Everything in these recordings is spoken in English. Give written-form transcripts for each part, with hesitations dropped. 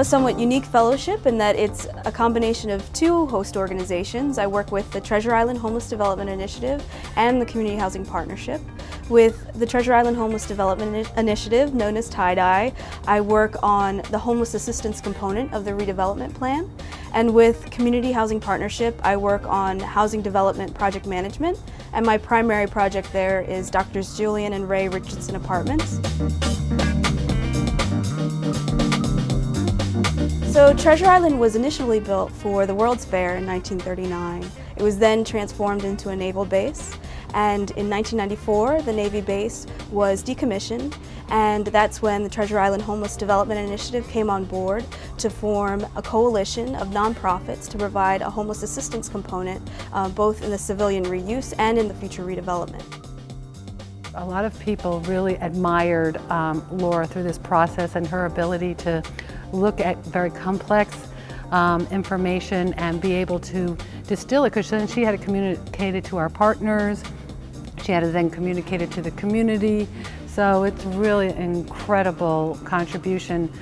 a somewhat unique fellowship in that it's a combination of two host organizations. I work with the Treasure Island Homeless Development Initiative and the Community Housing Partnership. With the Treasure Island Homeless Development Initiative, known as TIDI, I work on the homeless assistance component of the redevelopment plan. And with Community Housing Partnership, I work on housing development project management, and my primary project there is Drs. Julian and Ray Richardson Apartments. So Treasure Island was initially built for the World's Fair in 1939. It was then transformed into a naval base, and in 1994 the Navy base was decommissioned, and that's when the Treasure Island Homeless Development Initiative came on board to form a coalition of nonprofits to provide a homeless assistance component both in the civilian reuse and in the future redevelopment. A lot of people really admired Laura through this process and her ability to look at very complex information and be able to distill it, because then she had to communicate it to our partners, she had to then communicate it to the community. So it's really an incredible contribution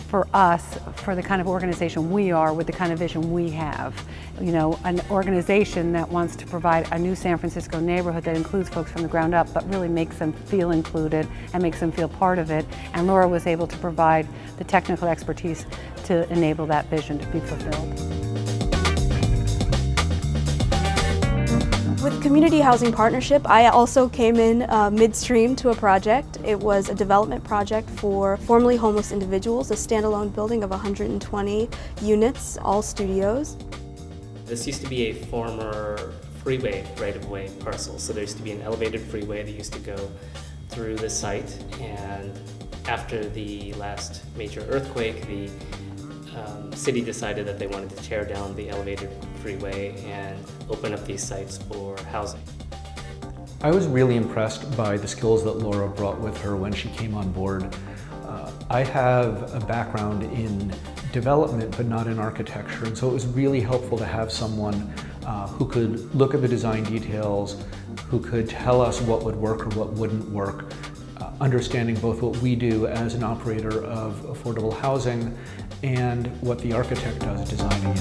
for us, for the kind of organization we are, with the kind of vision we have. You know, an organization that wants to provide a new San Francisco neighborhood that includes folks from the ground up, but really makes them feel included and makes them feel part of it. And Laura was able to provide the technical expertise to enable that vision to be fulfilled. With Community Housing Partnership, I also came in midstream to a project. It was a development project for formerly homeless individuals, a standalone building of 120 units, all studios. This used to be a former freeway right-of-way parcel, so there used to be an elevated freeway that used to go through the site, and after the last major earthquake, the city decided that they wanted to tear down the elevated freeway and open up these sites for housing. I was really impressed by the skills that Laura brought with her when she came on board. I have a background in development but not in architecture, and so it was really helpful to have someone who could look at the design details, who could tell us what would work or what wouldn't work, understanding both what we do as an operator of affordable housing and what the architect does designing it.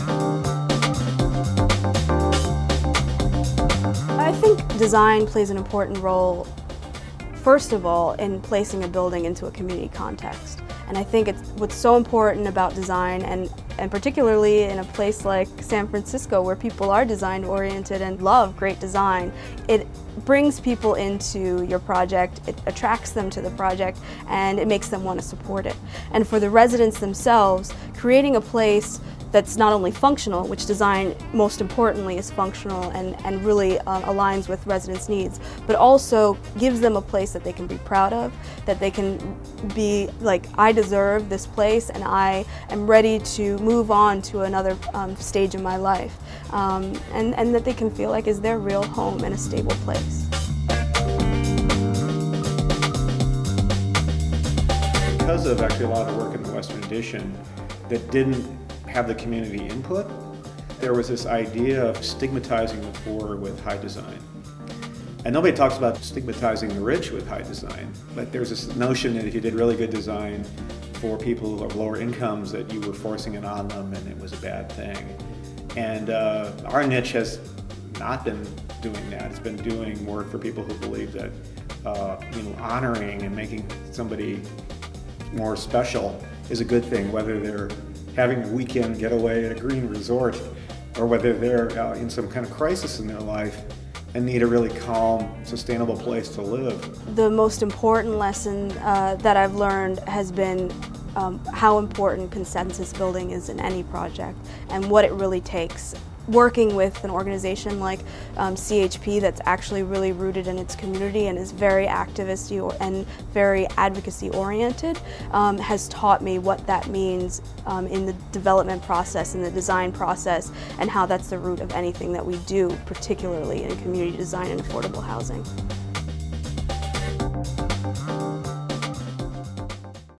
I think design plays an important role, first of all, in placing a building into a community context. And I think what's so important about design, and particularly in a place like San Francisco where people are design-oriented and love great design, it brings people into your project, it attracts them to the project, and it makes them want to support it. And for the residents themselves, creating a place that's not only functional, which design most importantly is functional and really aligns with residents' needs, but also gives them a place that they can be proud of, that they can be like, I deserve this place and I am ready to move on to another stage in my life, and that they can feel like is their real home and a stable place. Because of actually a lot of the work in the Western Addition that didn't have the community input, there was this idea of stigmatizing the poor with high design. And nobody talks about stigmatizing the rich with high design, but there's this notion that if you did really good design for people of lower incomes, that you were forcing it on them and it was a bad thing. And our niche has not been doing that. It's been doing work for people who believe that honoring and making somebody more special is a good thing, whether they're having a weekend getaway at a green resort or whether they're in some kind of crisis in their life and need a really calm, sustainable place to live. The most important lesson that I've learned has been how important consensus building is in any project and what it really takes. Working with an organization like CHP that's actually really rooted in its community and is very activist and very advocacy oriented has taught me what that means in the development process and the design process, and how that's the root of anything that we do, particularly in community design and affordable housing.